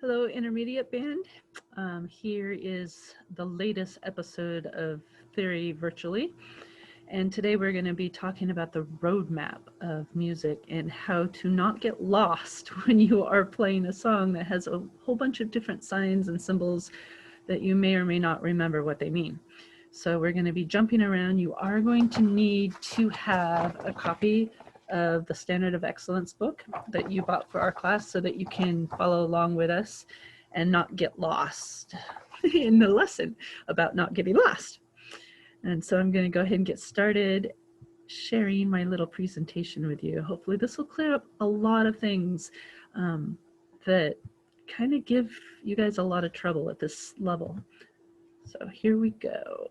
Hello, intermediate band. Here is the latest episode of Theory Virtually. And today we're going to be talking about the roadmap of music and how to not get lost when you are playing a song that has a whole bunch of different signs and symbols that you may or may not remember what they mean. So we're going to be jumping around. You are going to need to have a copy of the Standard of Excellence book that you bought for our class so that you can follow along with us and not get lost in the lesson about not getting lost. And so I'm going to go ahead and get started sharing my little presentation with you. Hopefully this will clear up a lot of things that kind of give you guys a lot of trouble at this level. So here we go.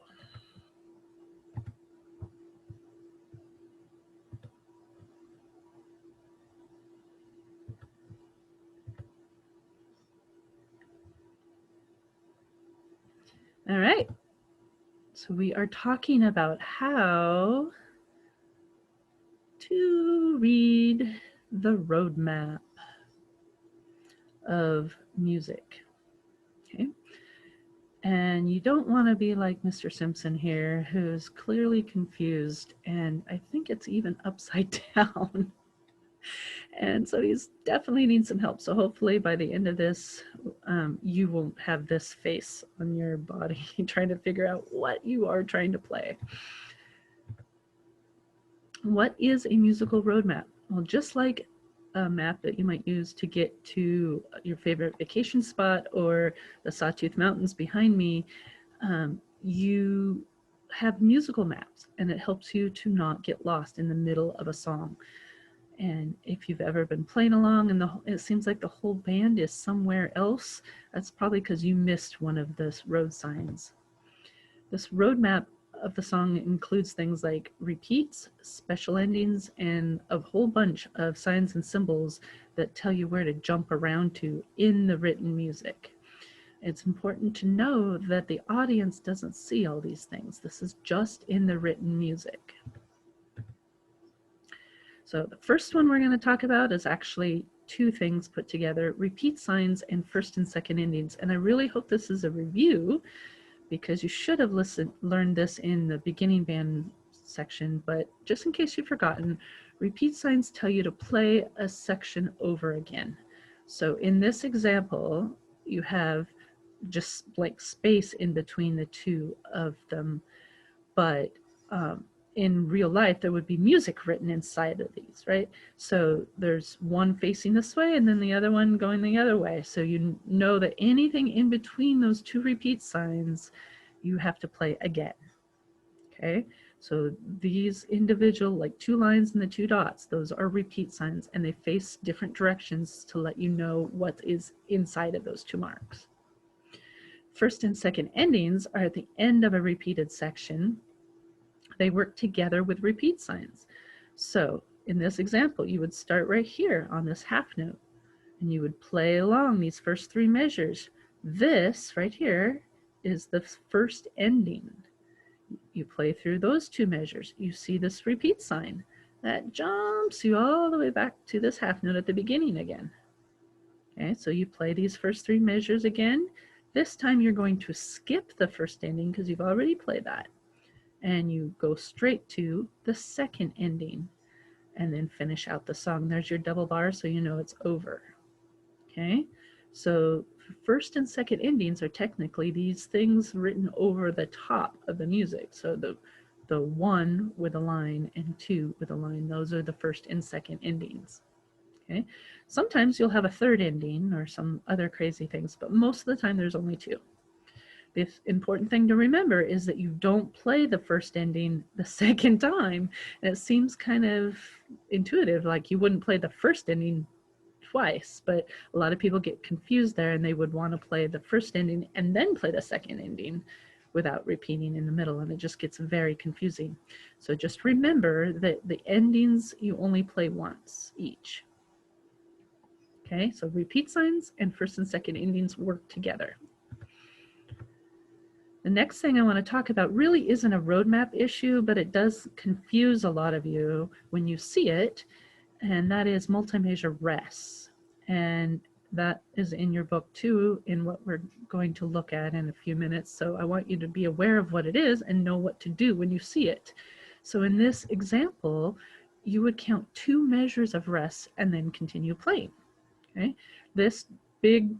All right. So we are talking about how to read the roadmap of music. Okay. And you don't want to be like Mr. Simpson here, who's clearly confused, and I think it's even upside down. And so he's definitely needs some help. So hopefully by the end of this, you won't have this face on your body trying to figure out what you are trying to play. What is a musical roadmap? Well, just like a map that you might use to get to your favorite vacation spot or the Sawtooth Mountains behind me, you have musical maps, and it helps you to not get lost in the middle of a song. And if you've ever been playing along and it seems like the whole band is somewhere else, that's probably because you missed one of the road signs. This roadmap of the song includes things like repeats, special endings, and a whole bunch of signs and symbols that tell you where to jump around to in the written music. It's important to know that the audience doesn't see all these things. This is just in the written music. So the first one we're going to talk about is actually two things put together: repeat signs and first and second endings. And I really hope this is a review, because you should have learned this in the beginning band section, but just in case you've forgotten, repeat signs tell you to play a section over again. So in this example, you have just like space in between the two of them, but in real life, there would be music written inside of these, right? So there's one facing this way and then the other one going the other way. So you know that anything in between those two repeat signs, you have to play again, okay? So these individual, like two lines and the two dots, those are repeat signs, and they face different directions to let you know what is inside of those two marks. First and second endings are at the end of a repeated section. They work together with repeat signs. So in this example, you would start right here on this half note, and you would play along these first three measures. This right here is the first ending. You play through those two measures. You see this repeat sign that jumps you all the way back to this half note at the beginning again. Okay, so you play these first three measures again. This time you're going to skip the first ending because you've already played that, and you go straight to the second ending and then finish out the song. There's your double bar, so you know it's over. Okay, so first and second endings are technically these things written over the top of the music. So the one with a line and two with a line, those are the first and second endings. Okay, sometimes you'll have a third ending or some other crazy things, but most of the time there's only two. The important thing to remember is that you don't play the first ending the second time. And it seems kind of intuitive, like you wouldn't play the first ending twice, but a lot of people get confused there, and they would want to play the first ending and then play the second ending without repeating in the middle, and it just gets very confusing. So just remember that the endings you only play once each. Okay, so repeat signs and first and second endings work together. The next thing I want to talk about really isn't a roadmap issue, but it does confuse a lot of you when you see it, and that is multi-measure rests. And That is in your book too, in what we're going to look at in a few minutes. So I want you to be aware of what it is and know what to do when you see it. So in this example, you would count 2 measures of rest and then continue playing. Okay? This big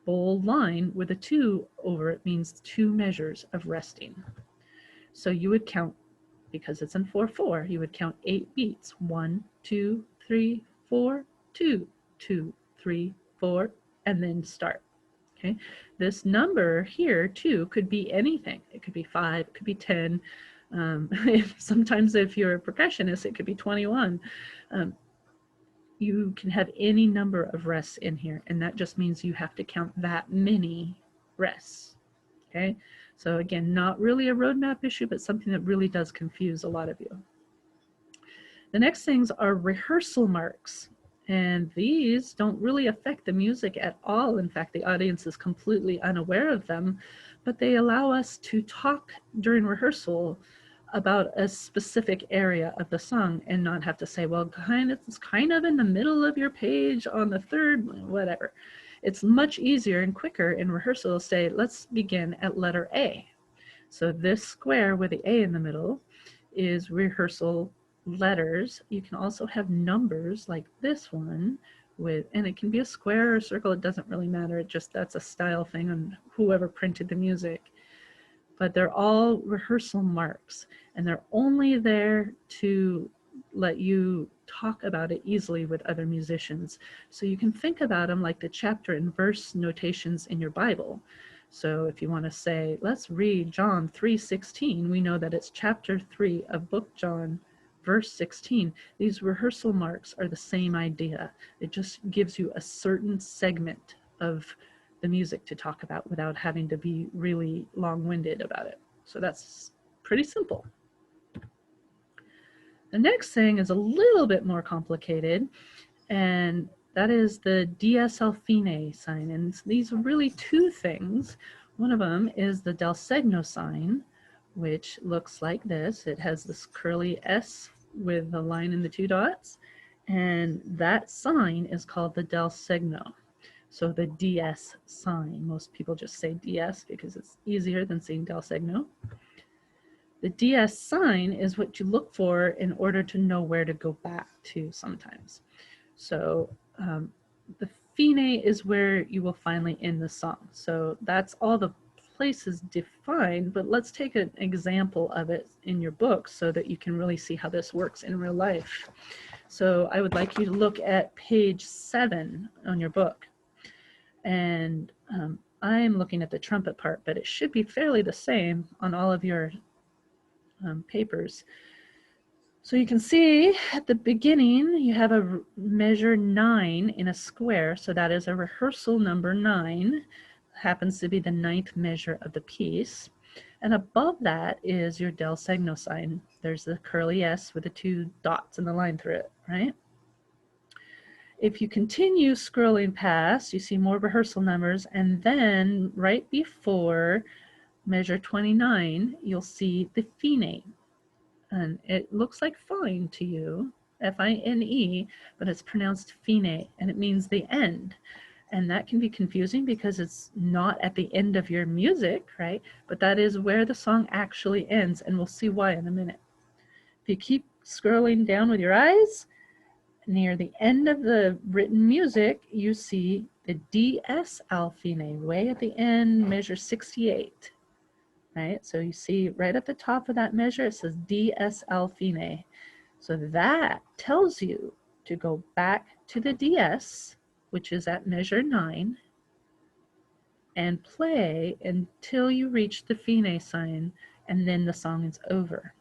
bold line with a 2 over it means 2 measures of resting. So you would count, because it's in 4/4, you would count 8 beats. 1, 2, 3, 4, 2, 2, 3, 4, and then start. Okay, this number here too could be anything. It could be 5, it could be 10. Sometimes if you're a percussionist, it could be 21. You can have any number of rests in here, and that just means you have to count that many rests. Okay, so again, not really a roadmap issue, but something that really does confuse a lot of you. The next things are rehearsal marks, and these don't really affect the music at all. In fact, the audience is completely unaware of them, but they allow us to talk during rehearsal about a specific area of the song and not have to say, well, it's kind of in the middle of your page on the third, whatever. It's much easier and quicker in rehearsal to say, let's begin at letter A. So this square with the A in the middle is rehearsal letters. You can also have numbers like this one with, and it can be a square or a circle, it doesn't really matter. It just, that's a style thing on whoever printed the music. But they're all rehearsal marks, and they're only there to let you talk about it easily with other musicians. So you can think about them like the chapter and verse notations in your Bible. So if you want to say, let's read John 3:16, we know that it's chapter 3 of book John, verse 16. These rehearsal marks are the same idea. It just gives you a certain segment of the music to talk about without having to be really long-winded about it. So that's pretty simple. The next thing is a little bit more complicated, and that is the dies al fine sign. And these are really 2 things. One of them is the del segno sign, which looks like this. It has this curly S with a line in the 2 dots, and that sign is called the del segno. So the DS sign, most people just say DS because it's easier than saying del segno. The DS sign is what you look for in order to know where to go back to sometimes. So the fine is where you will finally end the song. So that's all the places defined, but let's take an example of it in your book so that you can really see how this works in real life. So I would like you to look at page 7 on your book. And I'm looking at the trumpet part, but it should be fairly the same on all of your papers. So you can see at the beginning, you have a measure 9 in a square. So that is a rehearsal number 9. Happens to be the 9th measure of the piece. And above that is your del segno sign. There's the curly S with the 2 dots and the line through it, right? If you continue scrolling past, you see more rehearsal numbers, and then right before measure 29, you'll see the fine. And it looks like fine to you, F-I-N-E, but it's pronounced fine, and it means the end. And that can be confusing because it's not at the end of your music, right? But that is where the song actually ends, and we'll see why in a minute. If you keep scrolling down with your eyes, near the end of the written music, you see the DS al fine, way at the end, measure 68, right? So you see right at the top of that measure, it says DS al fine. So that tells you to go back to the DS, which is at measure 9, and play until you reach the fine sign, and then the song is over.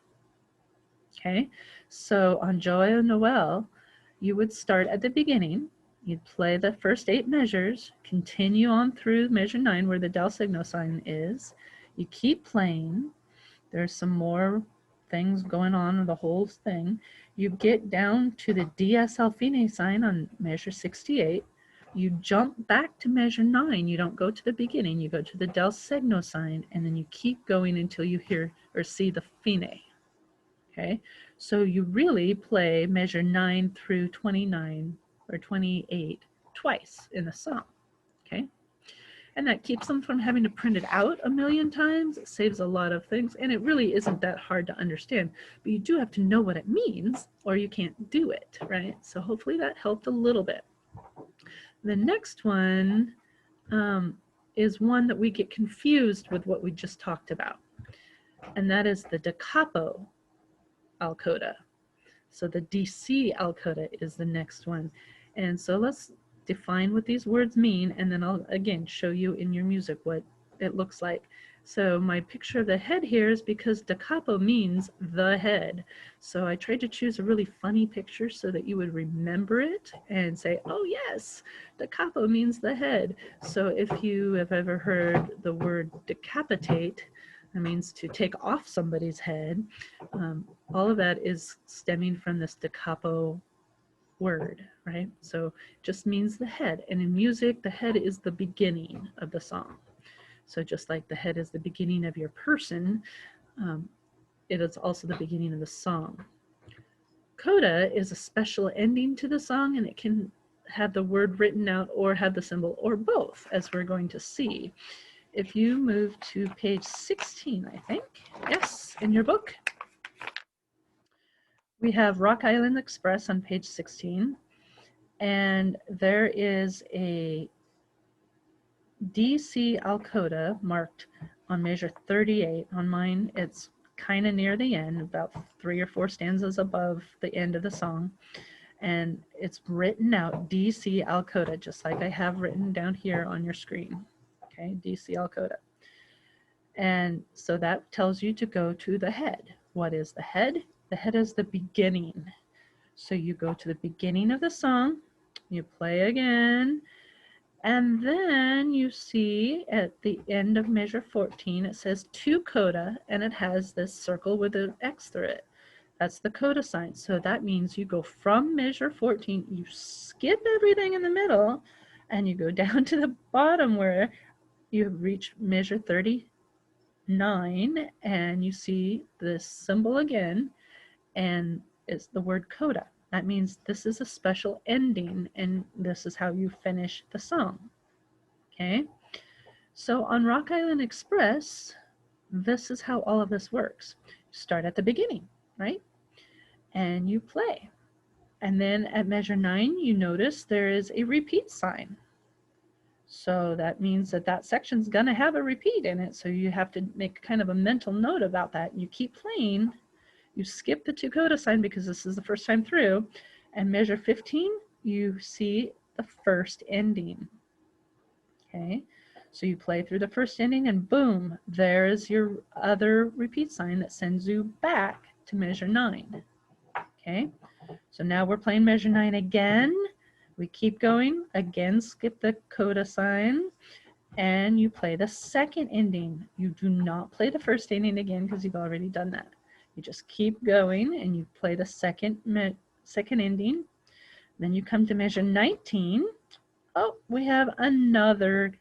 Okay, so on Joyeux Noel, you would start at the beginning, you'd play the first 8 measures, continue on through measure 9 where the del segno sign is, you keep playing, there's some more things going on with the whole thing, you get down to the DS al fine sign on measure 68, you jump back to measure 9, you don't go to the beginning, you go to the del segno sign, and then you keep going until you hear or see the fine. Okay, so you really play measure 9 through 29 or 28 twice in the song, okay? And that keeps them from having to print it out a million times. It saves a lot of things, and it really isn't that hard to understand, but you do have to know what it means or you can't do it, right? So hopefully that helped a little bit. The next one is one that we get confused with what we just talked about, and that is the da capo al coda. So the DC al coda is the next one. And so let's define what these words mean, and then I'll again show you in your music what it looks like. So my picture of the head here is because da capo means the head. So I tried to choose a really funny picture so that you would remember it and say, oh yes, da capo means the head. So if you have ever heard the word decapitate, that means to take off somebody's head. All of that is stemming from this da capo word, right? So it just means the head. And in music, the head is the beginning of the song. So just like the head is the beginning of your person, it is also the beginning of the song. Coda is a special ending to the song, and it can have the word written out or have the symbol or both, as we're going to see. If you move to page 16, I think, yes, in your book, we have Rock Island Express on page 16, and there is a DC al coda marked on measure 38. On mine, it's kind of near the end, about 3 or 4 stanzas above the end of the song. And it's written out DC al coda, just like I have written down here on your screen. Okay, DC al coda. And so that tells you to go to the head. What is the head? The head is the beginning. So you go to the beginning of the song, you play again, and then you see at the end of measure 14, it says to coda, and it has this circle with an X through it. That's the coda sign. So that means you go from measure 14, you skip everything in the middle, and you go down to the bottom where you reach measure 39, and you see this symbol again, and it's the word coda. That means this is a special ending, and this is how you finish the song. Okay, so on Rock Island Express, this is how all of this works. You start at the beginning, right? And you play. And then at measure 9, you notice there is a repeat sign. So that means that that section's gonna have a repeat in it. So you have to make kind of a mental note about that. You keep playing, you skip the to coda sign because this is the first time through. And measure 15, you see the first ending. Okay, so you play through the first ending and boom, there is your other repeat sign that sends you back to measure 9. Okay, so now we're playing measure 9 again. We keep going, again skip the coda sign, and you play the second ending. You do not play the first ending again because you've already done that. You just keep going and you play the second ending. Then you come to measure 19. Oh, we have another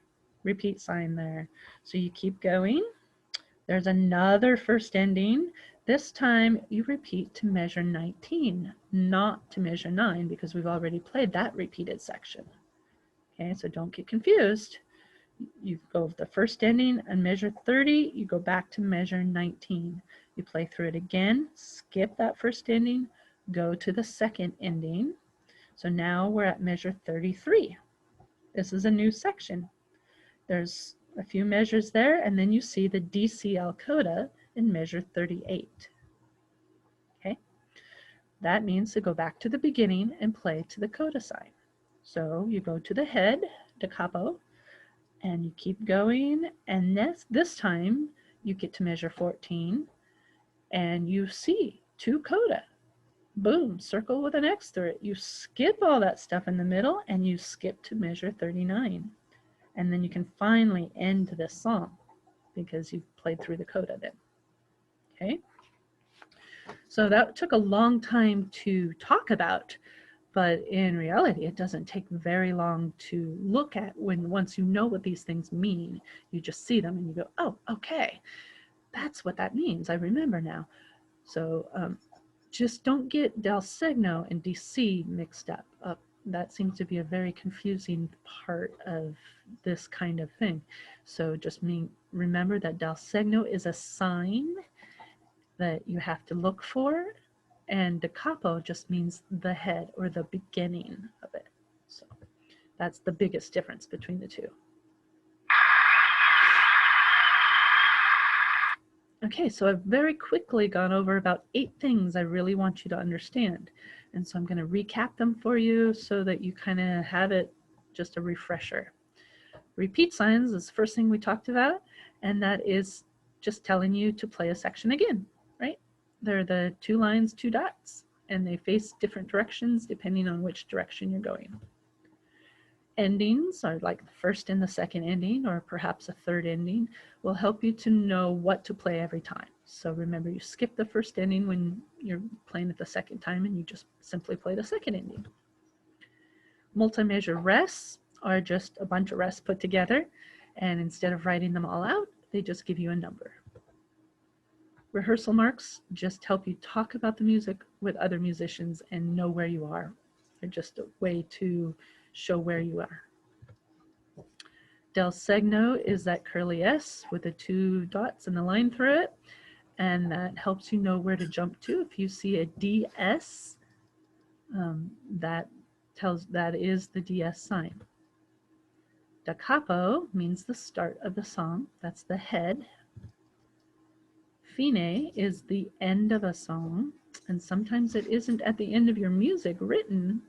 repeat sign there. So you keep going. There's another first ending. This time you repeat to measure 19, not to measure 9, because we've already played that repeated section. Okay, so don't get confused. You go the first ending and measure 30, you go back to measure 19. You play through it again, skip that first ending, go to the second ending. So now we're at measure 33. This is a new section. There's a few measures there, and then you see the DC al coda in measure 38. Okay, that means to go back to the beginning and play to the coda sign. So you go to the head, da capo, and you keep going, and this time you get to measure 14, and you see to coda. Boom, circle with an X through it. You skip all that stuff in the middle, and you skip to measure 39. And then you can finally end this song because you've played through the coda then. Okay, so that took a long time to talk about, but in reality it doesn't take very long to look at. Once you know what these things mean, you just see them and you go, oh, okay, that's what that means, I remember now. So just don't get del segno and DC mixed up. that seems to be a very confusing part of this kind of thing. So just remember that dal segno is a sign that you have to look for, and da capo just means the head or the beginning of it. So that's the biggest difference between the two. Okay, so I've very quickly gone over about 8 things I really want you to understand. And so I'm going to recap them for you so that you kind of have it just a refresher. Repeat signs is the first thing we talked about, and that is just telling you to play a section again, right? They're the 2 lines, 2 dots, and they face different directions depending on which direction you're going. Endings are like the first and the second ending, or perhaps a third ending, will help you to know what to play every time. So remember, you skip the first ending when you're playing it the second time, and you just simply play the second ending. Multi-measure rests are just a bunch of rests put together, and instead of writing them all out, they just give you a number. Rehearsal marks just help you talk about the music with other musicians and know where you are. They're just a way to show where you are. Del segno is that curly S with the 2 dots and the line through it, and that helps you know where to jump to. If you see a DS, that is the DS sign. Da capo means the start of the song. That's the head. Fine is the end of a song, and sometimes it isn't at the end of your music written,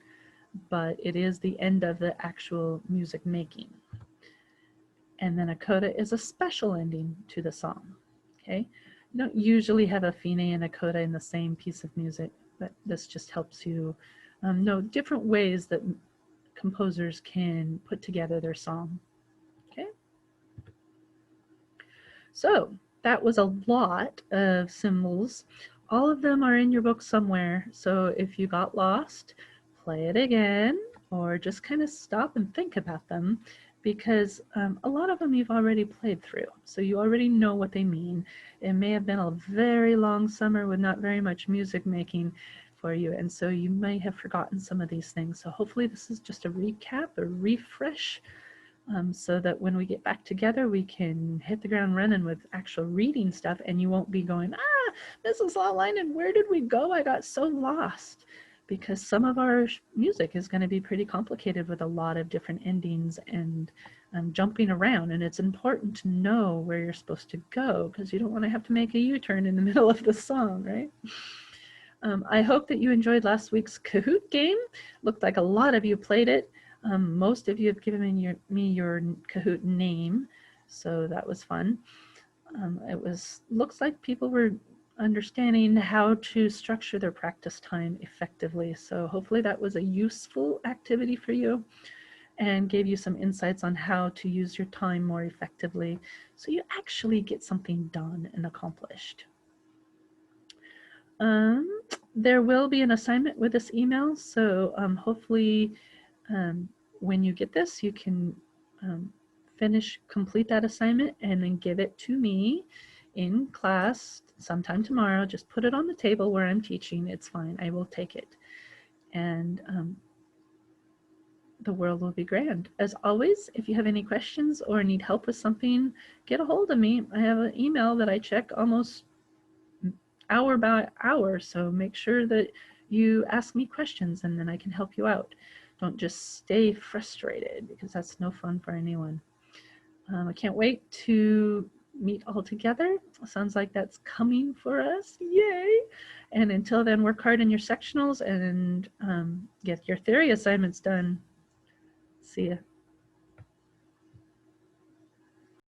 but it is the end of the actual music making. And then a coda is a special ending to the song. Okay, you don't usually have a fine and a coda in the same piece of music, but this just helps you know different ways that composers can put together their song. Okay, so that was a lot of symbols. All of them are in your book somewhere, so if you got lost, play it again, or just kind of stop and think about them, because a lot of them you've already played through, so you already know what they mean. It may have been a very long summer with not very much music making for you, and so you may have forgotten some of these things. So hopefully this is just a recap, a refresh, so that when we get back together, we can hit the ground running with actual reading stuff, and you won't be going, Mrs. Lawline, where did we go? I got so lost. Because some of our music is going to be pretty complicated with a lot of different endings and jumping around, and it's important to know where you're supposed to go, because you don't want to have to make a U-turn in the middle of the song, right? I hope that you enjoyed last week's Kahoot game. Looked like a lot of you played it. Most of you have given me your Kahoot name, so that was fun. Looks like people were understanding how to structure their practice time effectively. So hopefully that was a useful activity for you and gave you some insights on how to use your time more effectively so you actually get something done and accomplished. There will be an assignment with this email, so hopefully when you get this, you can complete that assignment and then give it to me in class sometime tomorrow. Just put it on the table where I'm teaching. It's fine. I will take it. And the world will be grand. As always, if you have any questions or need help with something, get a hold of me. I have an email that I check almost hour by hour, so make sure that you ask me questions and then I can help you out. Don't just stay frustrated, because that's no fun for anyone. I can't wait to meet all together. Sounds like that's coming for us. Yay! And until then, work hard in your sectionals and get your theory assignments done. See ya.